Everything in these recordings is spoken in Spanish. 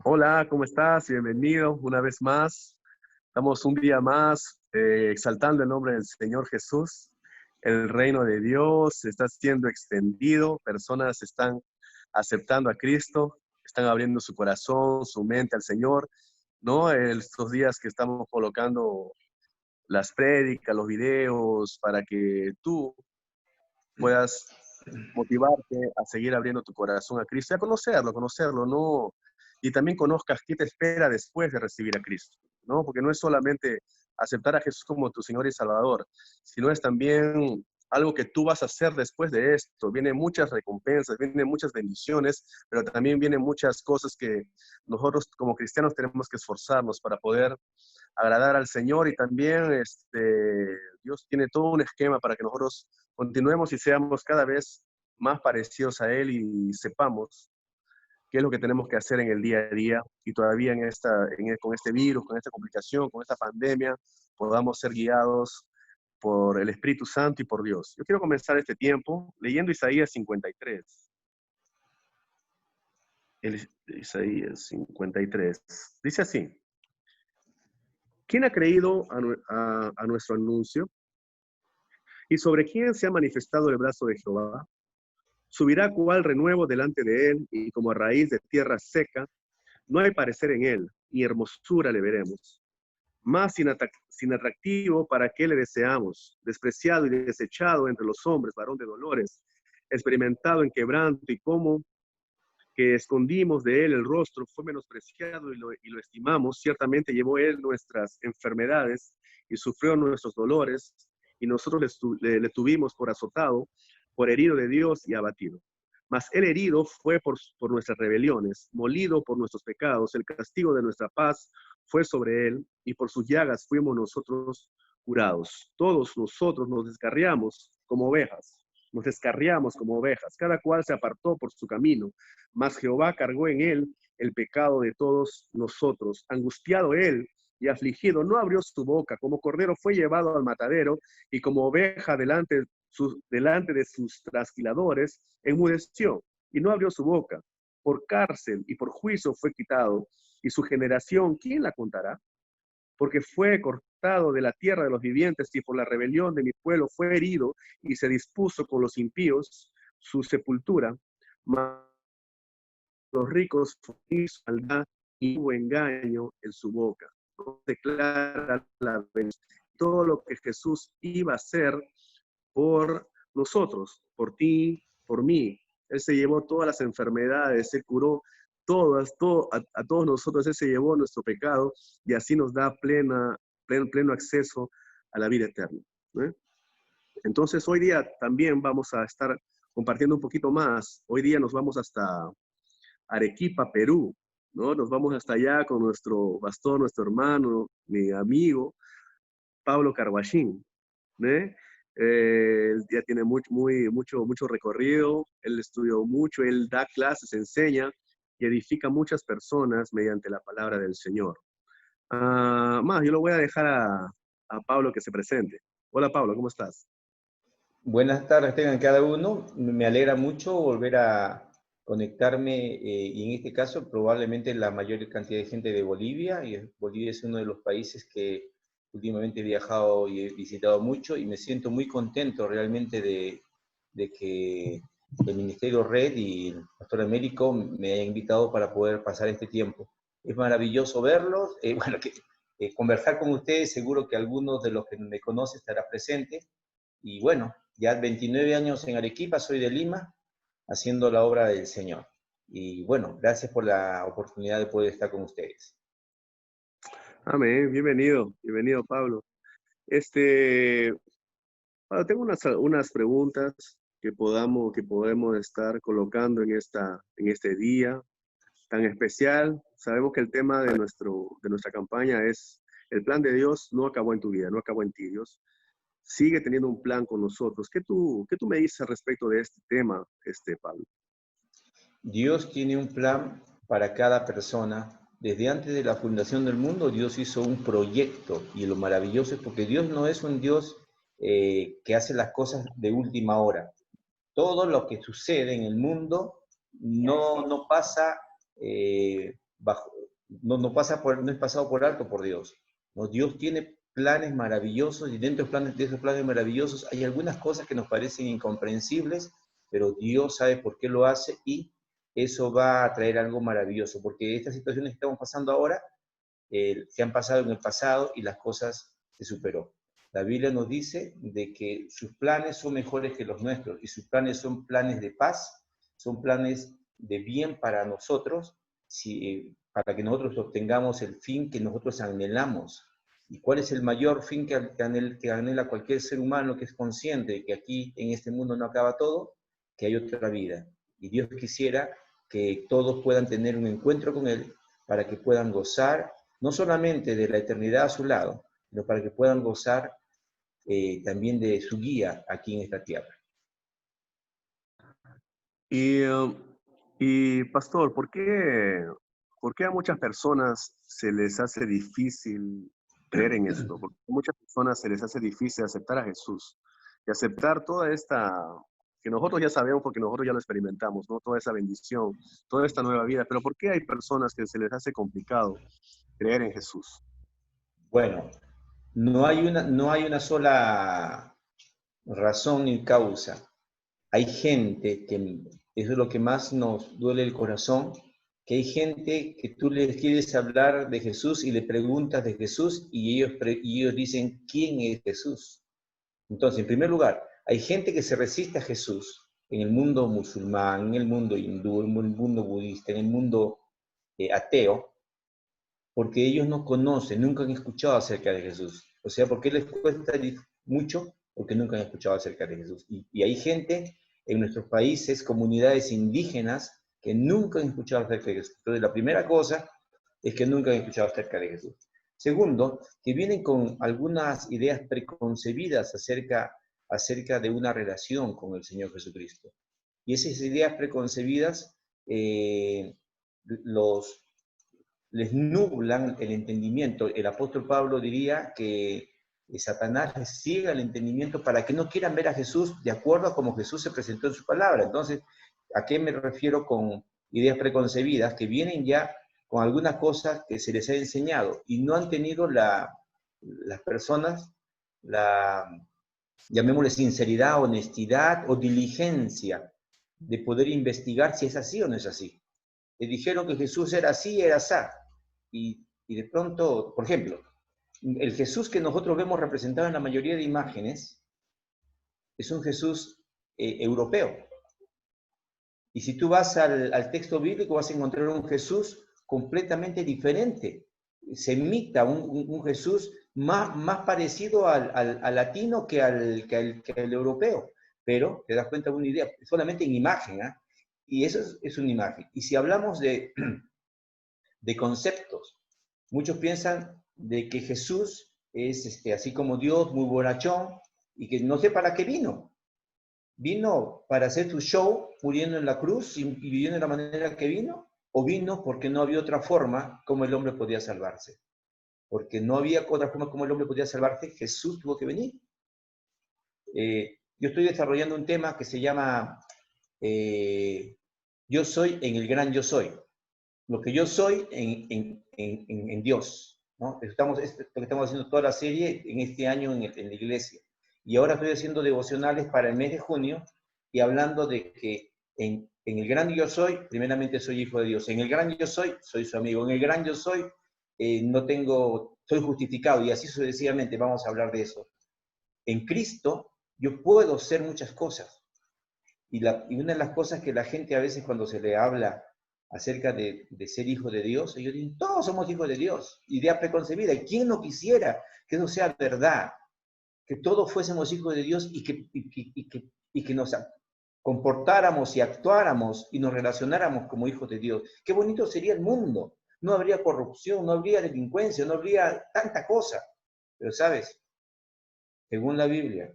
Hola, ¿cómo estás? Bienvenido una vez más. Estamos un día más exaltando el nombre del Señor Jesús. El reino de Dios está siendo extendido. Personas están aceptando a Cristo, están abriendo su corazón, su mente al Señor, ¿no? Estos días que estamos colocando las prédicas, los videos, para que tú puedas motivarte a seguir abriendo tu corazón a Cristo y a conocerlo, ¿no? Y también conozcas qué te espera después de recibir a Cristo, ¿no? Porque no es solamente aceptar a Jesús como tu Señor y Salvador, sino es también algo que tú vas a hacer después de esto. Vienen muchas recompensas, vienen muchas bendiciones, pero también vienen muchas cosas que nosotros como cristianos tenemos que esforzarnos para poder agradar al Señor y también Dios tiene todo un esquema para que nosotros continuemos y seamos cada vez más parecidos a Él y sepamos qué es lo que tenemos que hacer en el día a día y todavía con este virus, con esta complicación, con esta pandemia, podamos ser guiados por el Espíritu Santo y por Dios. Yo quiero comenzar este tiempo leyendo Isaías 53. Isaías 53. Dice así: ¿Quién ha creído a nuestro anuncio? ¿Y sobre quién se ha manifestado el brazo de Jehová? Subirá cual renuevo delante de él, y como a raíz de tierra seca, no hay parecer en él, ni hermosura le veremos. Más sin atractivo, ¿para qué le deseamos? Despreciado y desechado entre los hombres, varón de dolores, experimentado en quebranto, y como que escondimos de él el rostro, fue menospreciado y lo estimamos. Ciertamente llevó él nuestras enfermedades y sufrió nuestros dolores, y nosotros le tuvimos por azotado, por herido de Dios y abatido. Mas el herido fue por nuestras rebeliones, molido por nuestros pecados. El castigo de nuestra paz fue sobre él, y por sus llagas fuimos nosotros curados. Todos nosotros nos descarriamos como ovejas, cada cual se apartó por su camino, mas Jehová cargó en él el pecado de todos nosotros. Angustiado él y afligido, no abrió su boca. Como cordero fue llevado al matadero, y como oveja delante de sus trasquiladores, enmudeció y no abrió su boca. Por cárcel y por juicio fue quitado, y su generación, ¿quién la contará? Porque fue cortado de la tierra de los vivientes, y por la rebelión de mi pueblo fue herido, y se dispuso con los impíos su sepultura. Mas los ricos fue su maldad, y hubo engaño en su boca. No declara la bendición. Todo lo que Jesús iba a hacer por nosotros, por ti, por mí. Él se llevó todas las enfermedades, se curó a todos nosotros. Él se llevó nuestro pecado, y así nos da pleno acceso a la vida eterna, ¿eh? Entonces hoy día también vamos a estar compartiendo un poquito más. Hoy día nos vamos hasta Arequipa, Perú, ¿no? Nos vamos hasta allá con nuestro pastor, nuestro hermano, mi amigo, Pablo Carvajín, ¿eh? Él ya tiene mucho recorrido, él estudió mucho, él da clases, enseña y edifica a muchas personas mediante la palabra del Señor. Yo lo voy a dejar a Pablo que se presente. Hola Pablo, ¿cómo estás? Buenas tardes tengan cada uno. Me alegra mucho volver a conectarme y en este caso probablemente la mayor cantidad de gente de Bolivia. Y Bolivia es uno de los países que últimamente he viajado y he visitado mucho y me siento muy contento realmente de que el Ministerio Red y el Pastor Américo me hayan invitado para poder pasar este tiempo. Es maravilloso verlos, conversar con ustedes, seguro que algunos de los que me conocen estará presente. Y bueno, ya 29 años en Arequipa, soy de Lima, haciendo la obra del Señor. Y bueno, gracias por la oportunidad de poder estar con ustedes. Amén, bienvenido Pablo. Este, tengo unas preguntas que podemos estar colocando en este día tan especial. Sabemos que el tema de nuestra campaña es: el plan de Dios no acabó en tu vida, no acabó en ti. Dios sigue teniendo un plan con nosotros. ¿Qué tú me dices al respecto de este tema, Pablo? Dios tiene un plan para cada persona. Desde antes de la fundación del mundo, Dios hizo un proyecto y lo maravilloso es porque Dios no es un Dios que hace las cosas de última hora. Todo lo que sucede en el mundo no pasa no es pasado por alto por Dios. ¿No? Dios tiene planes maravillosos y dentro de esos planes maravillosos hay algunas cosas que nos parecen incomprensibles, pero Dios sabe por qué lo hace y eso va a traer algo maravilloso, porque estas situaciones que estamos pasando ahora se han pasado en el pasado y las cosas se superó. La Biblia nos dice de que sus planes son mejores que los nuestros y sus planes son planes de paz, son planes de bien para nosotros, para que nosotros obtengamos el fin que nosotros anhelamos. ¿Y cuál es el mayor fin que anhela cualquier ser humano que es consciente de que aquí en este mundo no acaba todo? Que hay otra vida. Y Dios quisiera que todos puedan tener un encuentro con Él para que puedan gozar no solamente de la eternidad a su lado, sino para que puedan gozar también de su guía aquí en esta tierra. Y, pastor, por qué a muchas personas se les hace difícil creer en esto? Porque a muchas personas se les hace difícil aceptar a Jesús y aceptar toda esta, que nosotros ya sabemos porque nosotros ya lo experimentamos, ¿no? Toda esa bendición, toda esta nueva vida. Pero ¿por qué hay personas que se les hace complicado creer en Jesús? Bueno, no hay una sola razón ni causa. Hay gente que, eso es lo que más nos duele el corazón, que hay gente que tú les quieres hablar de Jesús y le preguntas de Jesús y ellos dicen, ¿quién es Jesús? Entonces, en primer lugar, hay gente que se resiste a Jesús en el mundo musulmán, en el mundo hindú, en el mundo budista, en el mundo ateo, porque ellos no conocen, nunca han escuchado acerca de Jesús. O sea, ¿por qué les cuesta mucho? Porque nunca han escuchado acerca de Jesús. Y hay gente en nuestros países, comunidades indígenas, que nunca han escuchado acerca de Jesús. Entonces, la primera cosa es que nunca han escuchado acerca de Jesús. Segundo, que vienen con algunas ideas preconcebidas acerca de una relación con el Señor Jesucristo. Y esas ideas preconcebidas los les nublan el entendimiento. El apóstol Pablo diría que Satanás les ciega el entendimiento para que no quieran ver a Jesús de acuerdo a cómo Jesús se presentó en su palabra. Entonces, ¿a qué me refiero con ideas preconcebidas? Que vienen ya con algunas cosas que se les ha enseñado y no han tenido las personas llamémosle sinceridad, honestidad o diligencia de poder investigar si es así o no es así. Le dijeron que Jesús era así, era así. Y de pronto, por ejemplo, el Jesús que nosotros vemos representado en la mayoría de imágenes es un Jesús europeo. Y si tú vas al texto bíblico vas a encontrar un Jesús completamente diferente. Se imita un Jesús más parecido al latino que al europeo. Pero te das cuenta de una idea, solamente en imagen, ¿eh? Y eso es una imagen. Y si hablamos de conceptos, muchos piensan de que Jesús es así como Dios, muy borrachón, y que no sé para qué vino. ¿Vino para hacer su show muriendo en la cruz y viviendo de la manera que vino? ¿O vino porque no había otra forma como el hombre podía salvarse? Porque no había otra forma como el hombre podía salvarse, Jesús tuvo que venir. Yo estoy desarrollando un tema que se llama Yo soy en el gran yo soy. Lo que yo soy en Dios, ¿no? Es lo que estamos haciendo toda la serie en este año en la iglesia. Y ahora estoy haciendo devocionales para el mes de junio y hablando de que en el gran yo soy, primeramente soy hijo de Dios. En el gran yo soy su amigo. En el gran yo soy, soy justificado. Y así sucesivamente vamos a hablar de eso. En Cristo yo puedo ser muchas cosas. Y una de las cosas que la gente a veces cuando se le habla acerca de ser hijo de Dios, ellos dicen, todos somos hijos de Dios, idea preconcebida. ¿Y quién no quisiera que eso sea verdad? Que todos fuésemos hijos de Dios y que nos comportáramos y actuáramos y nos relacionáramos como hijos de Dios. Qué bonito sería el mundo. No habría corrupción, no habría delincuencia, no habría tanta cosa. Pero sabes, según la Biblia,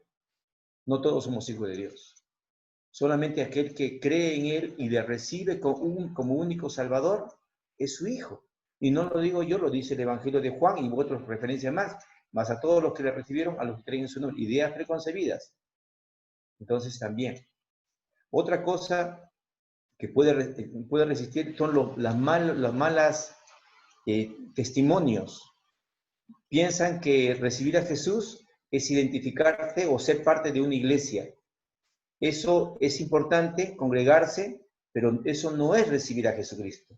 no todos somos hijos de Dios. Solamente aquel que cree en Él y le recibe como único Salvador es su Hijo. Y no lo digo yo, lo dice el Evangelio de Juan y otras referencias más a todos los que le recibieron, a los que creen en su nombre. Ideas preconcebidas. Entonces también. Otra cosa que puede resistir son los malas testimonios. Piensan que recibir a Jesús es identificarse o ser parte de una iglesia. Eso es importante, congregarse, pero eso no es recibir a Jesucristo.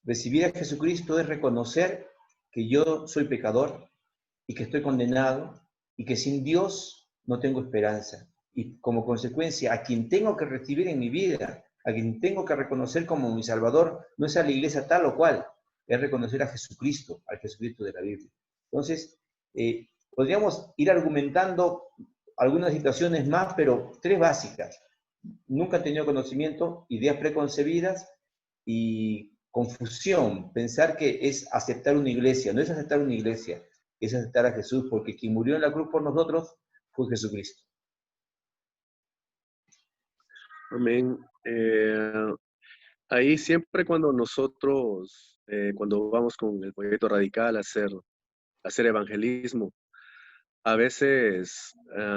Recibir a Jesucristo es reconocer que yo soy pecador y que estoy condenado y que sin Dios no tengo esperanza. Y como consecuencia, a quien tengo que recibir en mi vida, a quien tengo que reconocer como mi Salvador, no es a la iglesia tal o cual, es reconocer a Jesucristo, al Jesucristo de la Biblia. Entonces, podríamos ir argumentando algunas situaciones más, pero tres básicas. Nunca han tenido conocimiento, ideas preconcebidas y confusión. Pensar que es aceptar una iglesia. No es aceptar una iglesia, es aceptar a Jesús, porque quien murió en la cruz por nosotros fue Jesucristo. Amén. Ahí siempre cuando nosotros, cuando vamos con el proyecto radical a hacer evangelismo, a veces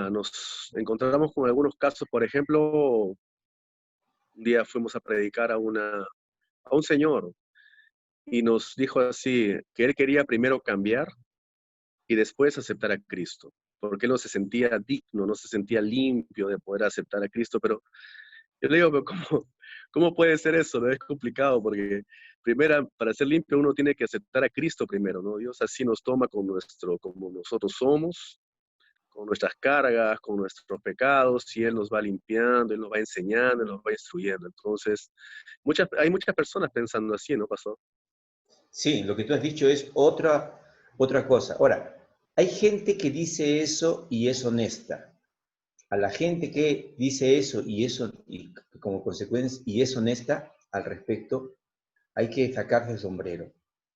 nos encontramos con algunos casos. Por ejemplo, un día fuimos a predicar a un señor y nos dijo así, que él quería primero cambiar y después aceptar a Cristo, porque él no se sentía digno, no se sentía limpio de poder aceptar a Cristo. Pero yo le digo, pero ¿cómo puede ser eso? ¿No? Es complicado porque primero, para ser limpio uno tiene que aceptar a Cristo primero, ¿no? Dios así nos toma como nosotros somos, con nuestras cargas, con nuestros pecados, y Él nos va limpiando, Él nos va enseñando, Él nos va instruyendo. Entonces, hay muchas personas pensando así, ¿no, pasó? Sí, lo que tú has dicho es otra cosa. Ahora, hay gente que dice eso y es honesta. A la gente que dice eso y como consecuencia y es honesta al respecto, hay que sacarse el sombrero.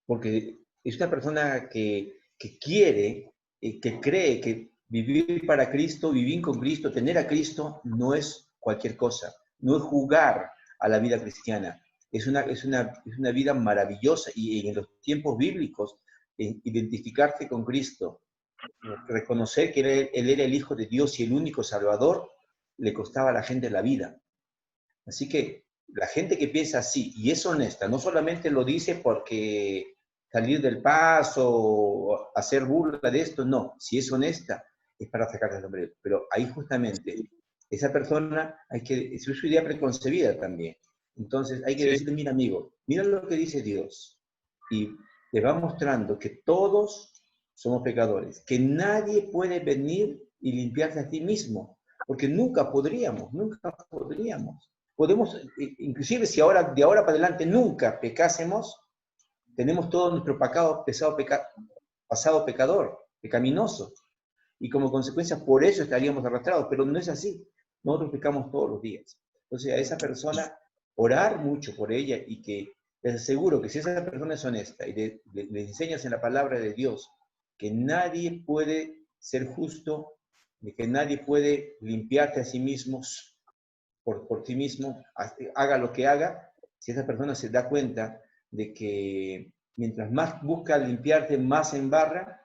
Porque es una persona que quiere, que cree que vivir para Cristo, vivir con Cristo, tener a Cristo, no es cualquier cosa. No es jugar a la vida cristiana. Es una vida maravillosa y en los tiempos bíblicos, identificarse con Cristo, reconocer que él era el Hijo de Dios y el único Salvador, le costaba a la gente la vida. Así que la gente que piensa así y es honesta, no solamente lo dice porque salir del paso o hacer burla de esto, no, si es honesta es para sacarse el sombrero. Pero ahí justamente esa persona es su idea preconcebida también. Entonces hay que Sí, decirle, mira amigo, mira lo que dice Dios. Y te va mostrando que todos somos pecadores, que nadie puede venir y limpiarse a sí mismo, porque nunca podríamos. Podemos, inclusive si de ahora para adelante nunca pecásemos, tenemos todo nuestro pasado pecador, pecaminoso, y como consecuencia por eso estaríamos arrastrados, pero no es así. Nosotros pecamos todos los días. Entonces a esa persona, orar mucho por ella y que les aseguro que si esa persona es honesta y le enseñas en la palabra de Dios que nadie puede ser justo, de que nadie puede limpiarte a sí mismo por sí mismo, haga lo que haga, si esa persona se da cuenta de que mientras más busca limpiarte, más se embarra,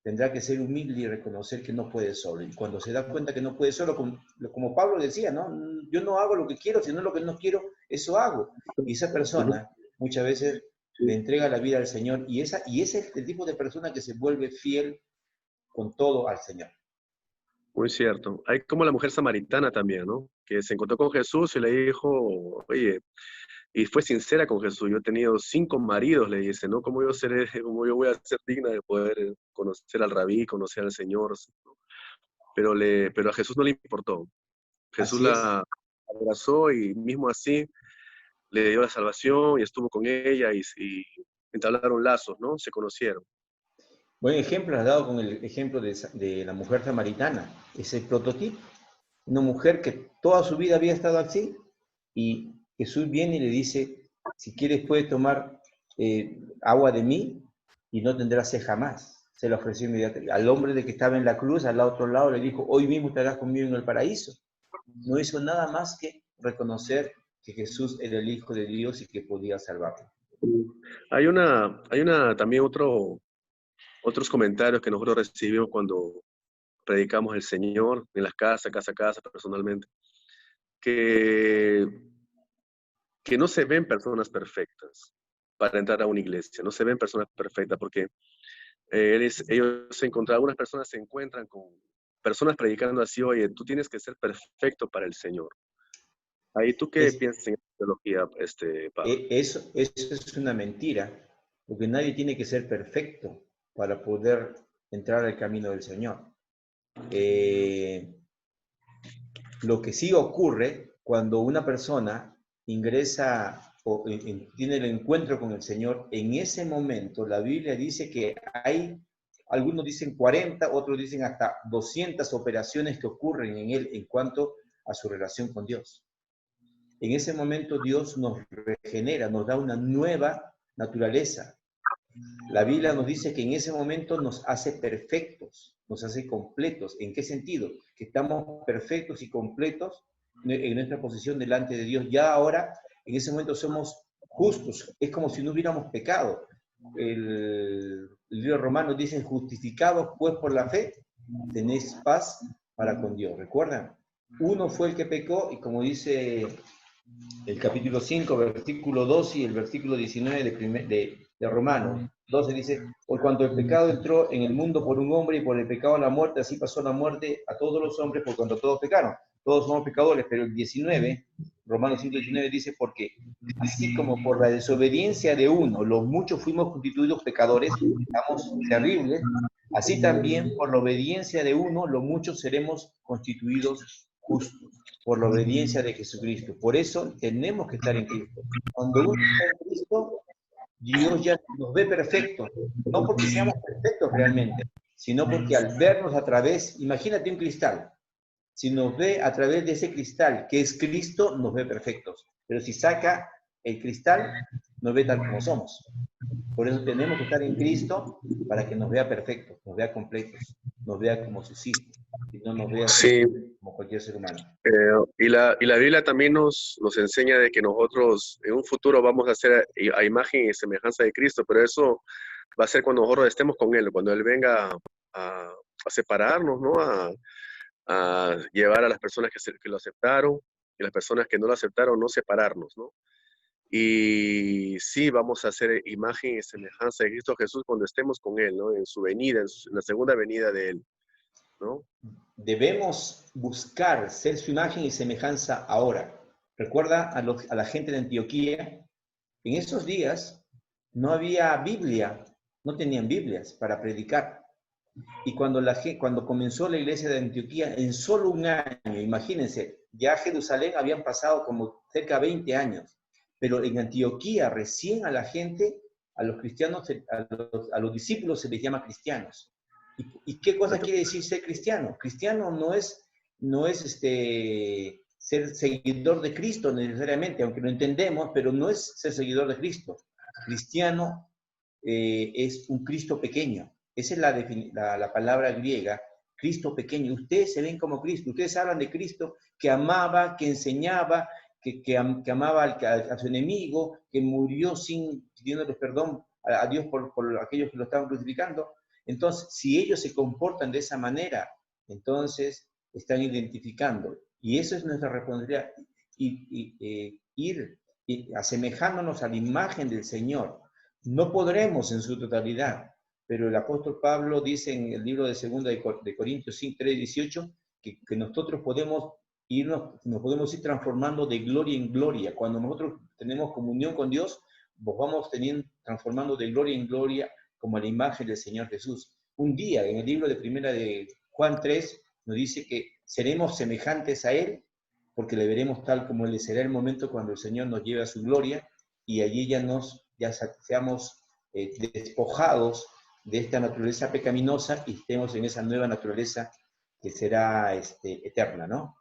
tendrá que ser humilde y reconocer que no puede solo. Y cuando se da cuenta que no puede solo, como Pablo decía, ¿no? Yo no hago lo que quiero, sino lo que no quiero, eso hago. Y esa persona muchas veces le sí, entrega la vida al Señor y ese es el tipo de persona que se vuelve fiel con todo al Señor. muy cierto. Hay como la mujer samaritana también, ¿no? Que se encontró con Jesús y le dijo, oye, y fue sincera con Jesús. Yo he tenido 5 maridos, le dice, ¿no? ¿Cómo yo voy a ser digna de poder conocer al rabí, conocer al Señor? ¿No? Pero a Jesús no le importó. Jesús Así es. la abrazó y mismo así le dio la salvación y estuvo con ella y entablaron lazos, ¿no? Se conocieron. Buen ejemplo has dado con el ejemplo de la mujer samaritana. Es el prototipo. Una mujer que toda su vida había estado así y Jesús viene y le dice, si quieres puedes tomar agua de mí y no tendrás sed jamás. Se lo ofreció inmediatamente. Al hombre de que estaba en la cruz, al otro lado, le dijo, hoy mismo estarás conmigo en el paraíso. No hizo nada más que reconocer que Jesús era el Hijo de Dios y que podía salvarlo. También otros comentarios que nosotros recibimos cuando predicamos el Señor en las casas, casa a casa, personalmente. que, que no se ven personas perfectas para entrar a una iglesia, no se ven personas perfectas porque ellos se encuentran, algunas personas se encuentran con personas predicando así, oye, tú tienes que ser perfecto para el Señor. Ahí, ¿tú qué Es, piensas en esta teología, Pablo? eso es una mentira, porque nadie tiene que ser perfecto para poder entrar al camino del Señor. Lo que sí ocurre cuando una persona ingresa o tiene el encuentro con el Señor, en ese momento la Biblia dice que hay, algunos dicen 40, otros dicen hasta 200 operaciones que ocurren en él en cuanto a su relación con Dios. En ese momento Dios nos regenera, nos da una nueva naturaleza. La Biblia nos dice que en ese momento nos hace perfectos, nos hace completos. ¿En qué sentido? Que estamos perfectos y completos en nuestra posición delante de Dios. Ya ahora, en ese momento somos justos. Es como si no hubiéramos pecado. El libro romano dice, justificados pues por la fe, tenéis paz para con Dios. ¿Recuerdan? Uno fue el que pecó y como dice el capítulo 5, versículo 12 y el versículo 19 de Romanos 12 dice, por cuanto el pecado entró en el mundo por un hombre y por el pecado la muerte, así pasó la muerte a todos los hombres por cuanto todos pecaron. Todos somos pecadores, pero el 19, Romanos 5:19 dice, porque así como por la desobediencia de uno, los muchos fuimos constituidos pecadores, estamos terribles, así también por la obediencia de uno, los muchos seremos constituidos justos por la obediencia de Jesucristo. Por eso tenemos que estar en Cristo. Cuando uno está en Cristo, Dios ya nos ve perfectos, no porque seamos perfectos realmente, sino porque al vernos a través, imagínate un cristal, si nos ve a través de ese cristal que es Cristo, nos ve perfectos. Pero si saca el cristal, nos ve tal como somos. Por eso tenemos que estar en Cristo para que nos vea perfectos, nos vea completos, nos vea como sus hijos, y no nos vea Sí, como cualquier ser humano. y la Biblia también nos enseña de que nosotros en un futuro vamos a ser a imagen y semejanza de Cristo, pero eso va a ser cuando nosotros estemos con Él, cuando Él venga a separarnos, ¿no? A llevar a las personas que lo aceptaron y las personas que no lo aceptaron, no separarnos, ¿no? Y sí, vamos a hacer imagen y semejanza de Cristo Jesús cuando estemos con Él, ¿no? En su venida, en la segunda venida de Él, ¿no? Debemos buscar ser su imagen y semejanza ahora. Recuerda a la gente de Antioquía, en esos días no había Biblia, no tenían Biblias para predicar. Y cuando comenzó la iglesia de Antioquía, en solo un año, imagínense, ya a Jerusalén habían pasado como cerca de 20 años, pero en Antioquía recién a la gente, a los cristianos, a los discípulos se les llama cristianos. ¿Y qué cosa quiere decir ser cristiano? Cristiano no es ser seguidor de Cristo necesariamente, aunque lo entendemos, pero no es ser seguidor de Cristo. Cristiano es un Cristo pequeño. Esa es la palabra griega, Cristo pequeño. Ustedes se ven como Cristo, ustedes hablan de Cristo que amaba, que enseñaba, que amaba a su enemigo, que murió pidiéndoles perdón a Dios por aquellos que lo estaban crucificando. Entonces, si ellos se comportan de esa manera, entonces están identificando. Y eso es nuestra responsabilidad, ir asemejándonos a la imagen del Señor. No podremos en su totalidad, pero el apóstol Pablo dice en el libro de 2 de Corintios 3:18 que nosotros nos podemos ir transformando de gloria en gloria. Cuando nosotros tenemos comunión con Dios, nos vamos transformando de gloria en gloria como a la imagen del Señor Jesús. Un día, en el libro de Primera de Juan 3, nos dice que seremos semejantes a Él, porque le veremos tal como Él. Será el momento cuando el Señor nos lleve a su gloria y allí ya seamos despojados de esta naturaleza pecaminosa y estemos en esa nueva naturaleza que será eterna, ¿no?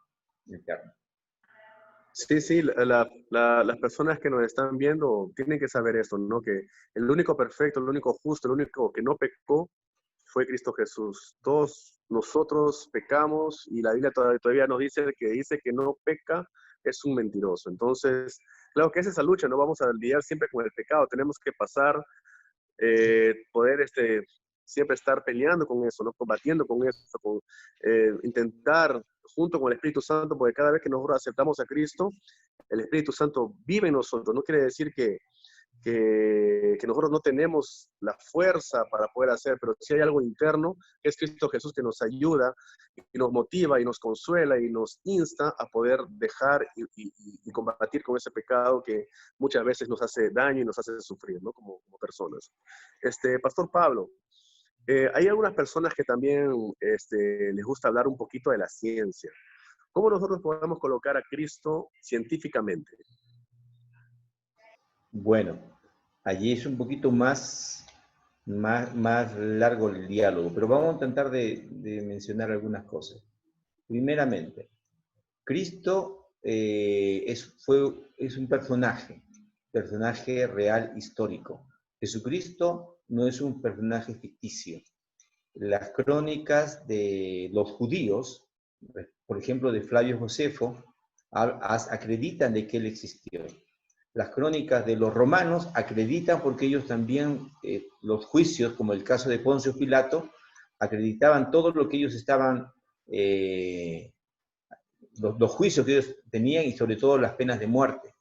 Eterna. Sí, sí, las personas que nos están viendo tienen que saber eso, ¿no? Que el único perfecto, el único justo, el único que no pecó fue Cristo Jesús. Todos nosotros pecamos y la Biblia todavía nos dice que dice que no peca es un mentiroso. Entonces, claro que es esa lucha, no vamos a lidiar siempre con el pecado, tenemos que pasar, poder siempre estar peleando con eso, ¿no? Combatiendo con eso, intentar junto con el Espíritu Santo, porque cada vez que nosotros aceptamos a Cristo, el Espíritu Santo vive en nosotros. No quiere decir que nosotros no tenemos la fuerza para poder hacer, pero si hay algo interno, que es Cristo Jesús que nos ayuda y nos motiva y nos consuela y nos insta a poder dejar y combatir con ese pecado que muchas veces nos hace daño y nos hace sufrir, ¿no? Como personas. Pastor Pablo, hay algunas personas que también les gusta hablar un poquito de la ciencia. ¿Cómo nosotros podemos colocar a Cristo científicamente? Bueno, allí es un poquito más largo el diálogo, pero vamos a intentar de mencionar algunas cosas. Primeramente, Cristo es un personaje real histórico. Jesucristo no es un personaje ficticio. Las crónicas de los judíos, por ejemplo de Flavio Josefo, acreditan de que él existió. Las crónicas de los romanos acreditan porque ellos también, los juicios, como el caso de Poncio Pilato, acreditaban todo lo que ellos estaban, los juicios que ellos tenían y sobre todo las penas de muerte.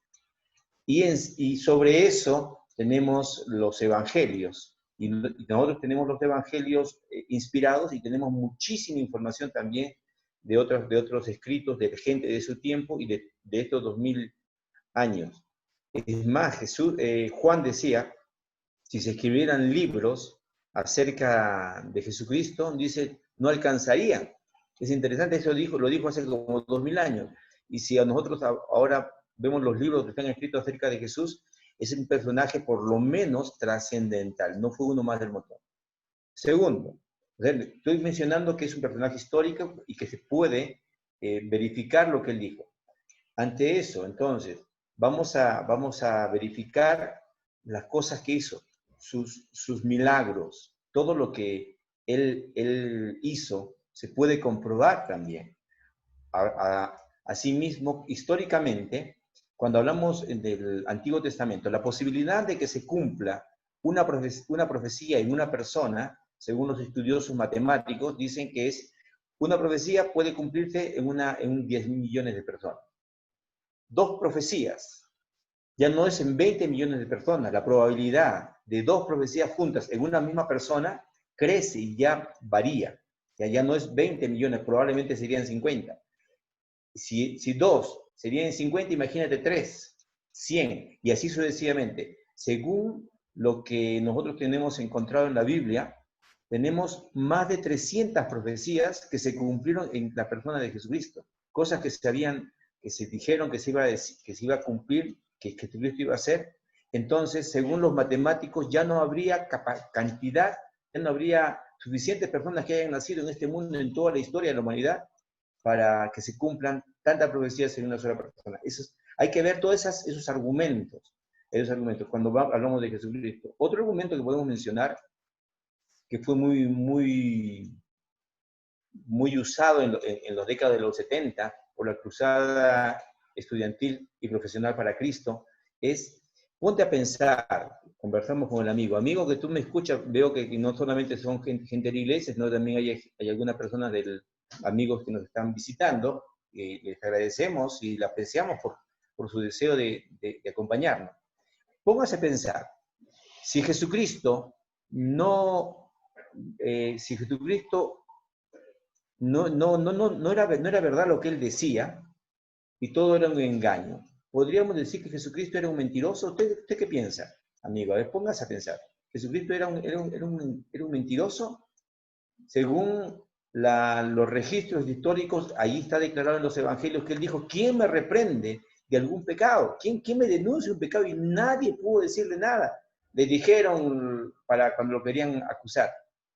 Y sobre eso tenemos los evangelios. Y nosotros tenemos los evangelios inspirados y tenemos muchísima información también de otros escritos de gente de su tiempo y de estos 2000 años. Es más, Juan decía, si se escribieran libros acerca de Jesucristo, dice, no alcanzarían. Es interesante, eso lo dijo hace como 2000 años. Y si a nosotros ahora vemos los libros que están escritos acerca de Jesús, es un personaje por lo menos trascendental, no fue uno más del montón. Segundo, estoy mencionando que es un personaje histórico y que se puede verificar lo que él dijo. Ante eso, entonces, vamos a verificar las cosas que hizo, sus milagros, todo lo que él hizo, se puede comprobar también. Asimismo, históricamente, cuando hablamos del Antiguo Testamento, la posibilidad de que se cumpla una profecía en una persona, según los estudiosos matemáticos, dicen que una profecía puede cumplirse en 10 millones de personas. 2 profecías, ya no es en 20 millones de personas, la probabilidad de 2 profecías juntas en una misma persona crece y ya varía, ya no es 20 millones, probablemente serían 50. Si 2 serían 50, imagínate 3, 100, y así sucesivamente. Según lo que nosotros tenemos encontrado en la Biblia, tenemos más de 300 profecías que se cumplieron en la persona de Jesucristo, cosas que se dijeron que se iba a cumplir, que Jesucristo iba a hacer. Entonces, según los matemáticos, ya no habría cantidad, ya no habría suficientes personas que hayan nacido en este mundo, en toda la historia de la humanidad, para que se cumplan tantas profecías en una sola persona. Hay que ver todos esos argumentos cuando hablamos de Jesucristo. Otro argumento que podemos mencionar, que fue muy usado en las décadas de los 70 por la cruzada estudiantil y profesional para Cristo, es, ponte a pensar, conversamos con el amigo que tú me escuchas, veo que no solamente son gente de la iglesia, sino también hay algunas personas amigos que nos están visitando, les agradecemos y les apreciamos por su deseo de acompañarnos. Póngase a pensar, si Jesucristo no era verdad lo que él decía y todo era un engaño, ¿podríamos decir que Jesucristo era un mentiroso? ¿Usted qué piensa, amigo? A ver, póngase a pensar. ¿Jesucristo era un mentiroso? Según los registros históricos, ahí está declarado en los evangelios que él dijo, ¿quién me reprende de algún pecado? ¿Quién me denuncia un pecado? Y nadie pudo decirle nada. Le dijeron para cuando lo querían acusar,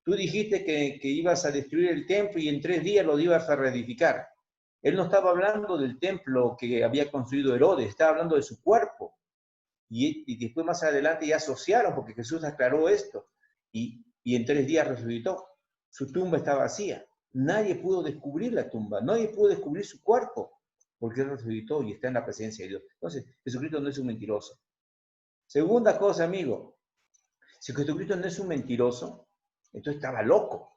tú dijiste que ibas a destruir el templo y en 3 días lo ibas a reedificar. Él no estaba hablando del templo que había construido Herodes, estaba hablando de su cuerpo. Y después más adelante ya asociaron, porque Jesús aclaró esto, y en 3 días resucitó. Su tumba está vacía. Nadie pudo descubrir la tumba, nadie pudo descubrir su cuerpo, porque él resucitó y está en la presencia de Dios. Entonces, Jesucristo no es un mentiroso. Segunda cosa, amigo, si Jesucristo no es un mentiroso, entonces estaba loco.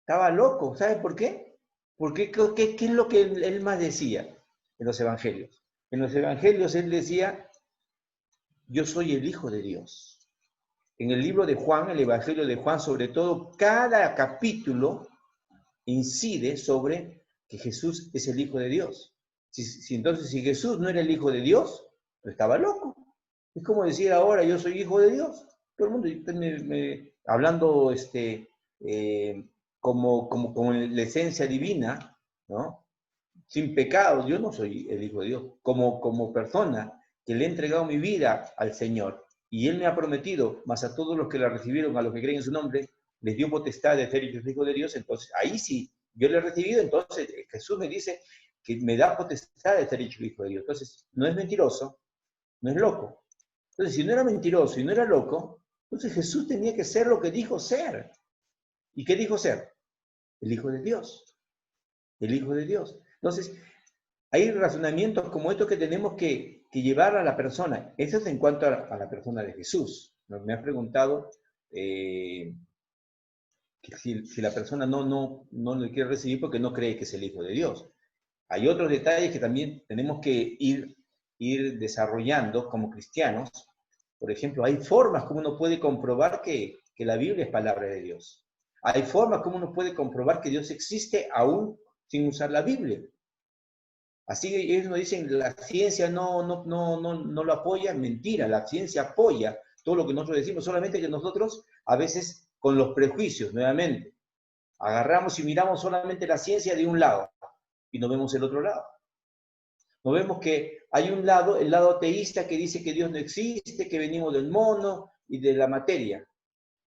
Estaba loco, ¿sabes por qué? Porque, ¿qué es lo que él más decía en los evangelios? En los evangelios él decía, yo soy el Hijo de Dios. En el libro de Juan, el Evangelio de Juan, sobre todo, cada capítulo incide sobre que Jesús es el Hijo de Dios. Entonces, si Jesús no era el Hijo de Dios, pues estaba loco. Es como decir ahora, yo soy hijo de Dios. Todo el mundo hablando como la esencia divina, ¿no? Sin pecado, yo no soy el Hijo de Dios. Como persona que le he entregado mi vida al Señor, y Él me ha prometido, más a todos los que la recibieron, a los que creen en su nombre, les dio potestad de ser hijos de Dios. Entonces, ahí sí, yo le he recibido, entonces Jesús me dice que me da potestad de ser hijo de Dios. Entonces, no es mentiroso, no es loco. Entonces, si no era mentiroso y no era loco, entonces Jesús tenía que ser lo que dijo ser. ¿Y qué dijo ser? El Hijo de Dios. El Hijo de Dios. Entonces, hay razonamientos como estos que tenemos que llevar a la persona. Eso es en cuanto a la persona de Jesús. Me has preguntado que si la persona no le quiere recibir porque no cree que es el Hijo de Dios. Hay otros detalles que también tenemos que ir desarrollando como cristianos. Por ejemplo, hay formas como uno puede comprobar que la Biblia es palabra de Dios. Hay formas como uno puede comprobar que Dios existe aún sin usar la Biblia. Así que ellos nos dicen, la ciencia no lo apoya, mentira, la ciencia apoya todo lo que nosotros decimos, solamente que nosotros a veces con los prejuicios, nuevamente, agarramos y miramos solamente la ciencia de un lado y no vemos el otro lado. No vemos que hay un lado, el lado ateísta, que dice que Dios no existe, que venimos del mono y de la materia.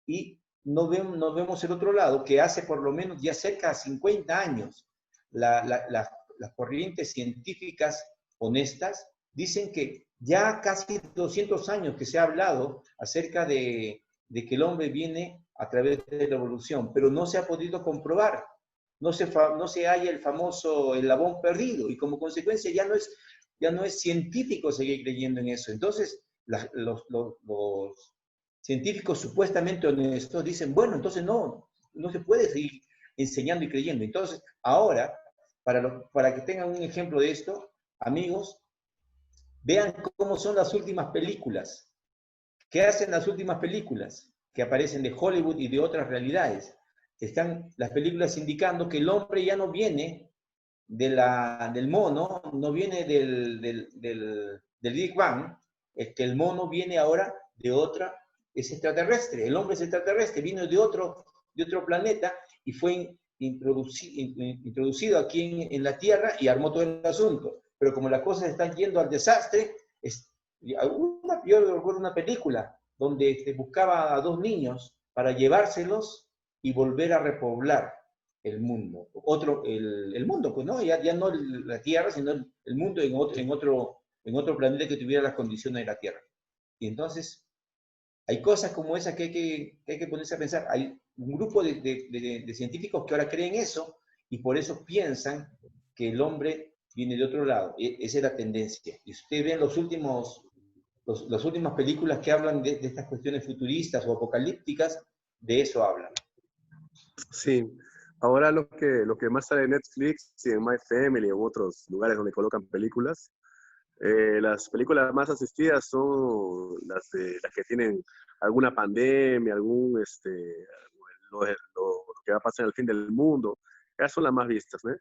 Y no vemos el otro lado, que hace por lo menos ya cerca de 50 años las corrientes científicas honestas dicen que ya casi 200 años que se ha hablado acerca de que el hombre viene a través de la evolución, pero no se ha podido comprobar. No se halla el famoso eslabón perdido, y como consecuencia ya no es científico seguir creyendo en eso. Entonces, los científicos supuestamente honestos dicen, bueno, entonces no se puede seguir enseñando y creyendo. Entonces, ahora, para que tengan un ejemplo de esto, amigos, vean cómo son las últimas películas. ¿Qué hacen las últimas películas que aparecen de Hollywood y de otras realidades? Están las películas indicando que el hombre ya no viene del mono, no viene del Big Bang, es que el mono viene ahora de otra, es extraterrestre, el hombre es extraterrestre, vino de otro planeta y fue introducido aquí en la Tierra y armó todo el asunto. Pero como las cosas están yendo al desastre, yo recuerdo una película donde buscaba a dos niños para llevárselos y volver a repoblar el mundo. El mundo, pues, ¿no? Ya no la Tierra, sino el mundo en otro planeta que tuviera las condiciones de la Tierra. Y entonces, hay cosas como esas que hay que ponerse a pensar. Hay un grupo de científicos que ahora creen eso y por eso piensan que el hombre viene de otro lado. Esa es la tendencia. Y si ustedes ven las últimas películas que hablan de estas cuestiones futuristas o apocalípticas, de eso hablan. Sí, ahora lo que más sale en Netflix y en My Family o en otros lugares donde colocan películas, las películas más asistidas son las que tienen alguna pandemia, lo que va a pasar en el fin del mundo. Esas son las más vistas, ¿no?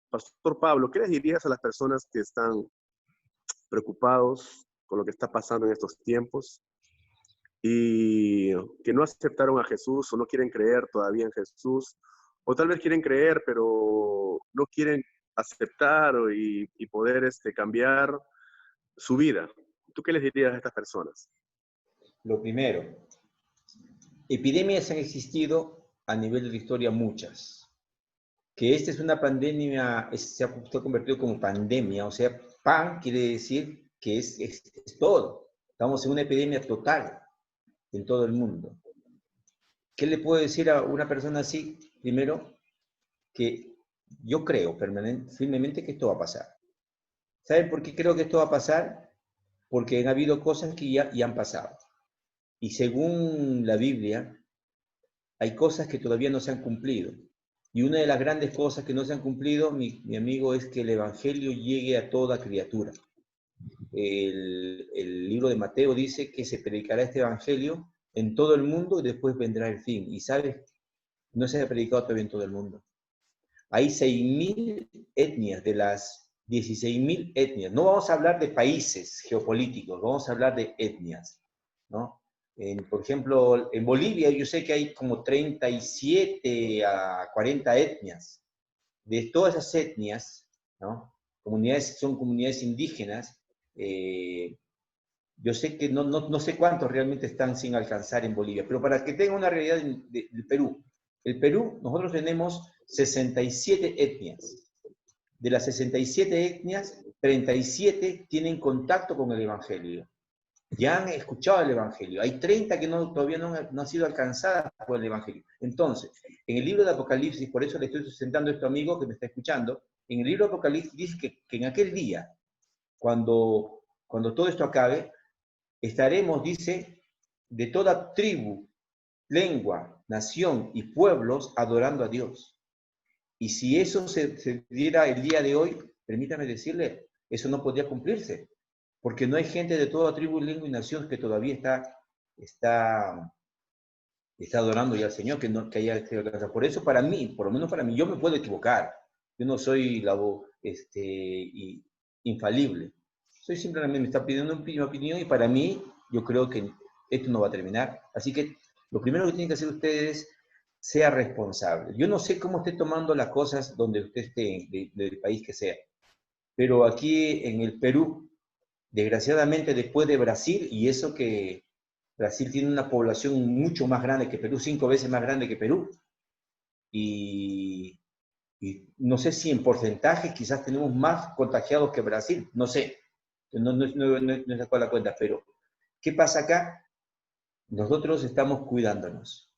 Pastor Pablo, ¿qué les dirías a las personas que están preocupados con lo que está pasando en estos tiempos y que no aceptaron a Jesús o no quieren creer todavía en Jesús, o tal vez quieren creer, pero no quieren aceptar y poder cambiar su vida? ¿Tú qué les dirías a estas personas? Lo primero, epidemias han existido a nivel de la historia muchas. Que esta es una pandemia, se ha convertido como pandemia, o sea, pan quiere decir que es todo. Estamos en una epidemia total en todo el mundo. ¿Qué le puedo decir a una persona así? Primero, que yo creo firmemente que esto va a pasar. ¿Saben por qué creo que esto va a pasar? Porque han habido cosas que ya han pasado. Y según la Biblia, hay cosas que todavía no se han cumplido. Y una de las grandes cosas que no se han cumplido, mi amigo, es que el Evangelio llegue a toda criatura. El libro de Mateo dice que se predicará este Evangelio en todo el mundo y después vendrá el fin. Y sabes, no se ha predicado todavía en todo el mundo. Hay 6.000 etnias de las 16.000 etnias. No vamos a hablar de países geopolíticos, vamos a hablar de etnias, ¿no? Por ejemplo, en Bolivia yo sé que hay como 37 a 40 etnias. De todas esas etnias, ¿no? Son comunidades indígenas. Yo sé que no sé cuántos realmente están sin alcanzar en Bolivia, pero para que tengan una realidad del Perú. El Perú, nosotros tenemos 67 etnias. De las 67 etnias, 37 tienen contacto con el Evangelio. Ya han escuchado el Evangelio. Hay 30 que todavía no han sido alcanzadas por el Evangelio. Entonces, en el libro de Apocalipsis, por eso le estoy sustentando a este amigo que me está escuchando, en el libro de Apocalipsis dice que en aquel día, cuando todo esto acabe, estaremos, dice, de toda tribu, lengua, nación y pueblos adorando a Dios. Y si eso se diera el día de hoy, permítame decirle, eso no podría cumplirse, porque no hay gente de toda tribu, lengua y nación que todavía está adorando ya al Señor, que haya sido alcanzado. Por eso para mí, por lo menos para mí, yo me puedo equivocar. Yo no soy infalible. Soy simplemente, me está pidiendo una opinión y para mí, yo creo que esto no va a terminar. Así que lo primero que tienen que hacer ustedes, sea responsable. Yo no sé cómo esté tomando las cosas donde usted esté, del país que sea, pero aquí en el Perú, desgraciadamente después de Brasil, y eso que Brasil tiene una población mucho más grande que Perú, 5 veces más grande que Perú, y no sé si en porcentaje quizás tenemos más contagiados que Brasil, no sé, no he sacado la cuenta, pero ¿qué pasa acá? Nosotros estamos cuidándonos.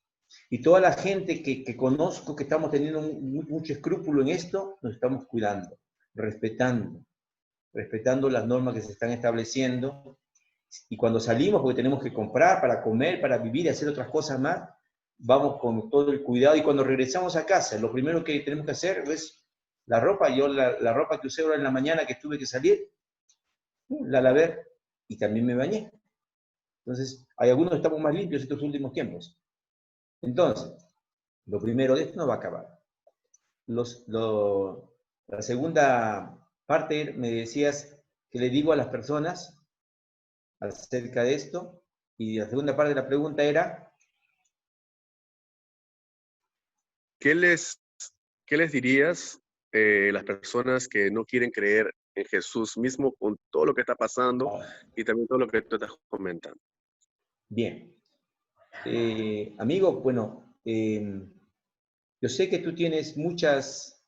Y toda la gente que conozco que estamos teniendo mucho escrúpulo en esto, nos estamos cuidando, respetando las normas que se están estableciendo. Y cuando salimos, porque tenemos que comprar para comer, para vivir y hacer otras cosas más, vamos con todo el cuidado. Y cuando regresamos a casa, lo primero que tenemos que hacer es la ropa. Yo la ropa que usé ahora en la mañana que tuve que salir, la lavé y también me bañé. Entonces, hay algunos que estamos más limpios estos últimos tiempos. Entonces, lo primero de esto no va a acabar. La segunda parte, me decías que le digo a las personas acerca de esto, y la segunda parte de la pregunta era... ¿Qué les dirías las personas que no quieren creer en Jesús mismo con todo lo que está pasando y también todo lo que tú estás comentando? Bien. Amigo, bueno, yo sé que tú tienes muchas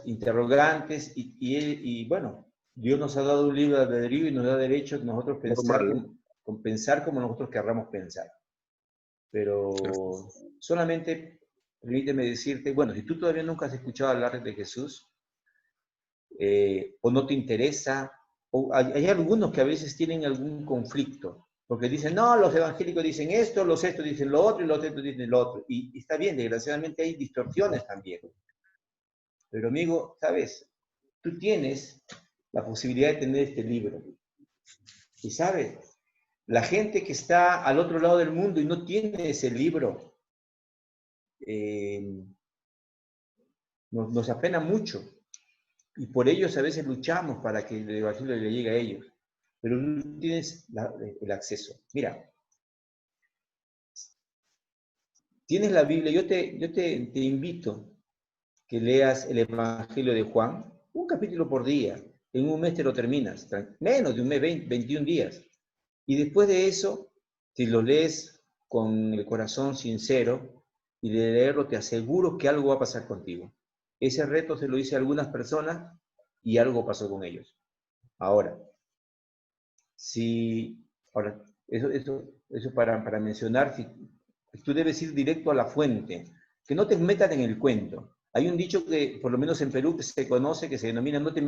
interrogantes y bueno, Dios nos ha dado un libre albedrío y nos da derecho a nosotros pensar como nosotros querramos pensar. Pero solamente permíteme decirte, bueno, si tú todavía nunca has escuchado hablar de Jesús, o no te interesa, o hay algunos que a veces tienen algún conflicto, porque dicen, no, los evangélicos dicen esto, los estos dicen lo otro, y los estos dicen lo otro. Y está bien, desgraciadamente hay distorsiones también. Pero amigo, ¿sabes? Tú tienes la posibilidad de tener este libro. Y sabes, la gente que está al otro lado del mundo y no tiene ese libro, nos apena mucho. Y por ellos a veces luchamos para que el evangelio le llegue a ellos. Pero tú tienes el acceso. Mira, tienes la Biblia. Yo te invito que leas el Evangelio de Juan, un capítulo por día. En un mes te lo terminas. Menos de un mes, 21 días. Y después de eso, si lo lees con el corazón sincero y de leerlo, te aseguro que algo va a pasar contigo. Ese reto se lo hice a algunas personas y algo pasó con ellos. Ahora, eso para mencionar, si tú debes ir directo a la fuente, que no te metan en el cuento. Hay un dicho que, por lo menos en Perú, que se conoce, que se denomina no te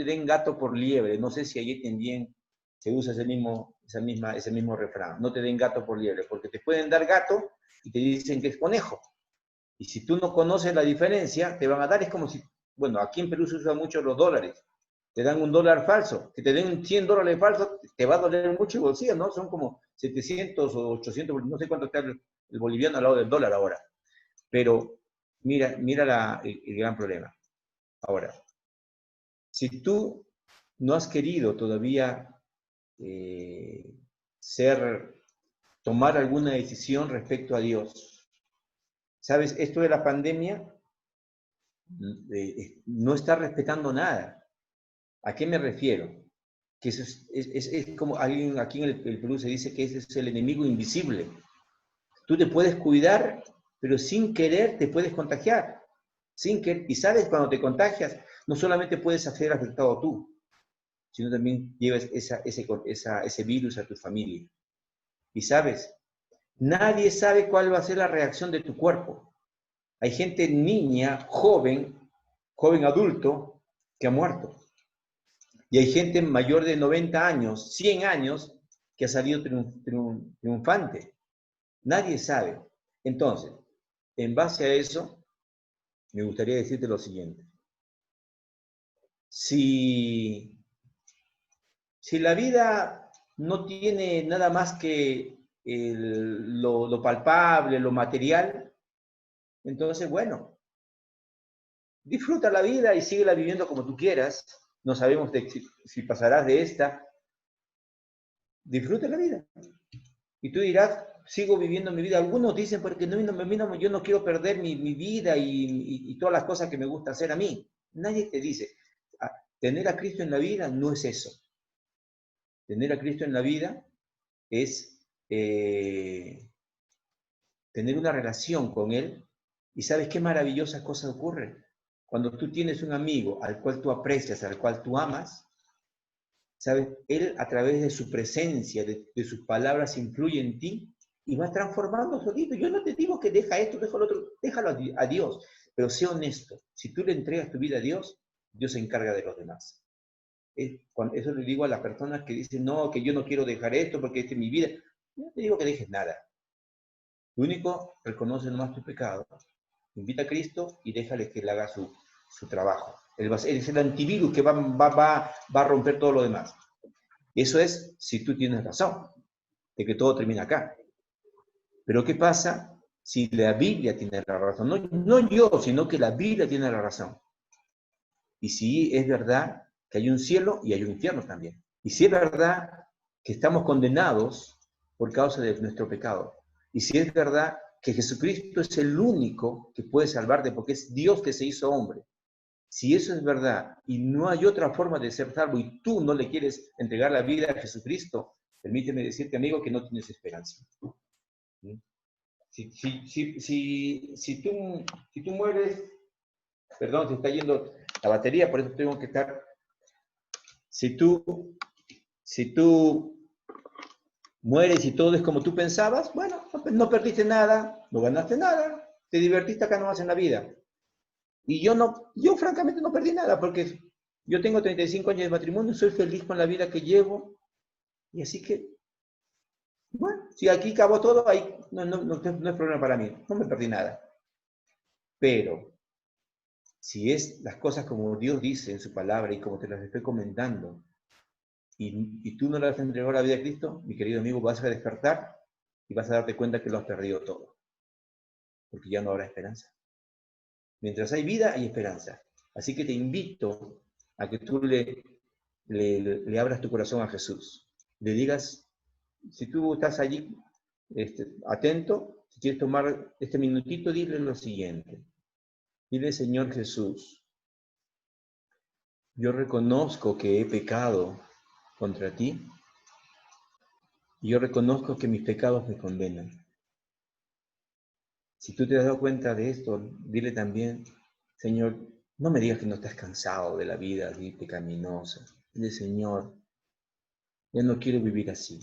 den gato por liebre. No sé si allí también se usa ese mismo refrán. No te den gato por liebre, porque te pueden dar gato y te dicen que es conejo. Y si tú no conoces la diferencia, te van a dar, es como si, bueno, aquí en Perú se usan mucho los dólares. Te dan un dólar falso, que te den $100 falsos, te va a doler mucho el bolsillo, ¿no? Son como 700 o 800, no sé cuánto está el boliviano al lado del dólar ahora. Pero mira el gran problema. Ahora, si tú no has querido todavía tomar alguna decisión respecto a Dios, ¿sabes? Esto de la pandemia no está respetando nada. ¿A qué me refiero? Que eso es como alguien aquí en el Perú se dice que ese es el enemigo invisible. Tú te puedes cuidar, pero sin querer te puedes contagiar. Sin querer, y sabes, cuando te contagias, no solamente puedes ser afectado tú, sino también llevas ese virus a tu familia. Y sabes, nadie sabe cuál va a ser la reacción de tu cuerpo. Hay gente, niña, joven adulto, que ha muerto. Y hay gente mayor de 90 años, 100 años, que ha salido triunfante. Nadie sabe. Entonces, en base a eso, me gustaría decirte lo siguiente. Si la vida no tiene nada más que lo palpable, lo material, entonces, bueno, disfruta la vida y síguela viviendo como tú quieras. No sabemos si pasarás de esta. Disfruta la vida. Y tú dirás, sigo viviendo mi vida. Algunos dicen, porque yo no quiero perder mi vida y todas las cosas que me gusta hacer a mí. Nadie te dice, tener a Cristo en la vida no es eso. Tener a Cristo en la vida es tener una relación con Él. Y ¿sabes qué maravillosa cosa ocurre? Cuando tú tienes un amigo al cual tú aprecias, al cual tú amas, ¿sabes? Él a través de su presencia, de sus palabras, influye en ti y va transformando solito. Yo no te digo que deja esto, deja lo otro, déjalo a Dios, pero sé honesto. Si tú le entregas tu vida a Dios, Dios se encarga de los demás. Eso le digo a las personas que dicen, no, que yo no quiero dejar esto porque esta es mi vida. Yo no te digo que dejes nada. Lo único, reconoce nomás tu pecado, invita a Cristo y déjale que él haga su trabajo. Él es el antivirus que va a romper todo lo demás. Eso es si tú tienes razón, de que todo termina acá. Pero ¿qué pasa si la Biblia tiene la razón? No yo, sino que la Biblia tiene la razón. Y si es verdad que hay un cielo y hay un infierno también. Y si es verdad que estamos condenados por causa de nuestro pecado. Y si es verdad que Jesucristo es el único que puede salvarte porque es Dios que se hizo hombre. Si eso es verdad y no hay otra forma de ser salvo y tú no le quieres entregar la vida a Jesucristo, permíteme decirte, amigo, que no tienes esperanza. Si tú mueres, perdón, se está yendo la batería, por eso tengo que estar. Si tú mueres y todo es como tú pensabas, bueno, no perdiste nada, no ganaste nada, te divertiste acá nomás en la vida. Y yo francamente no perdí nada, porque yo tengo 35 años de matrimonio, soy feliz con la vida que llevo, y así que, bueno, si aquí acabó todo, ahí no es problema para mí, no me perdí nada. Pero, si es las cosas como Dios dice en su palabra y como te las estoy comentando, y tú no le has entregado la vida a Cristo, mi querido amigo, vas a despertar y vas a darte cuenta que lo has perdido todo, porque ya no habrá esperanza. Mientras hay vida, hay esperanza. Así que te invito a que tú le abras tu corazón a Jesús. Le digas, si tú estás allí atento, si quieres tomar este minutito, dile lo siguiente. Dile, Señor Jesús, yo reconozco que he pecado contra ti y yo reconozco que mis pecados me condenan. Si tú te has dado cuenta de esto, dile también, Señor, no me digas que no estás cansado de la vida así pecaminosa. Dile, Señor, ya no quiero vivir así.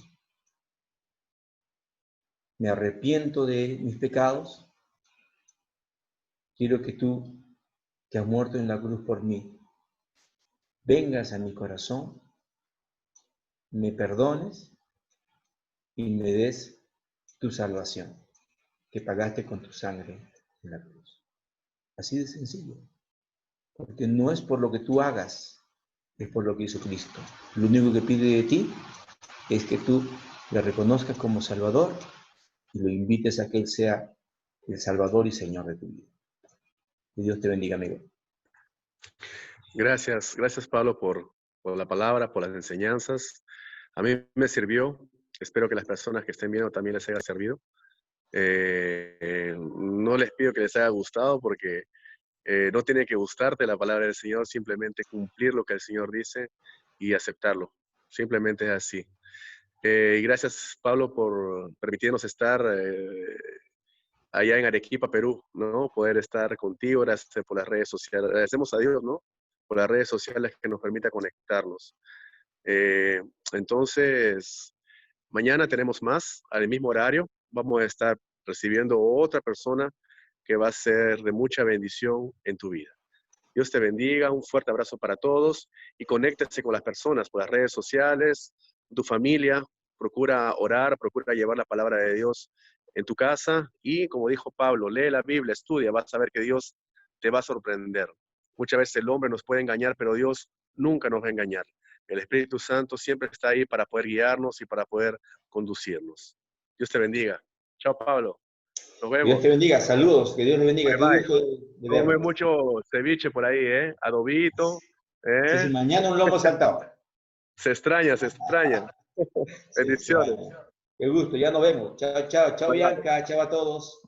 Me arrepiento de mis pecados. Quiero que tú, que has muerto en la cruz por mí, vengas a mi corazón, me perdones y me des tu salvación, que pagaste con tu sangre en la cruz. Así de sencillo. Porque no es por lo que tú hagas, es por lo que hizo Cristo. Lo único que pide de ti es que tú le reconozcas como Salvador y lo invites a que Él sea el Salvador y Señor de tu vida. Que Dios te bendiga, amigo. Gracias, gracias Pablo por la palabra, por las enseñanzas. A mí me sirvió. Espero que las personas que estén viendo también les haya servido. No les pido que les haya gustado porque no tiene que gustarte la palabra del Señor, simplemente cumplir lo que el Señor dice y aceptarlo. Simplemente es así. Y gracias, Pablo, por permitirnos estar allá en Arequipa, Perú, ¿no? Poder estar contigo, gracias por las redes sociales. Agradecemos a Dios, ¿no? Por las redes sociales que nos permita conectarnos. Eh, entonces, mañana tenemos más, al mismo horario. Vamos a estar recibiendo otra persona que va a ser de mucha bendición en tu vida. Dios te bendiga, un fuerte abrazo para todos y conéctese con las personas por las redes sociales, tu familia, procura orar, procura llevar la palabra de Dios en tu casa y como dijo Pablo, lee la Biblia, estudia, vas a ver que Dios te va a sorprender. Muchas veces el hombre nos puede engañar, pero Dios nunca nos va a engañar. El Espíritu Santo siempre está ahí para poder guiarnos y para poder conducirnos. Dios te bendiga. Chao, Pablo. Nos Que Dios te vemos. bendiga. Saludos. Que Dios te bendiga. Bye, Qué bye. gusto de Come vernos. mucho ceviche por ahí, ¿eh? Adobito, Sí, sí, ¿eh? mañana un lomo saltado. Se extraña, se extraña. Se Bendiciones. extraña. Qué gusto. Ya nos vemos. Chao, chao. Chao, Bye, bye. Bianca. Chao a todos.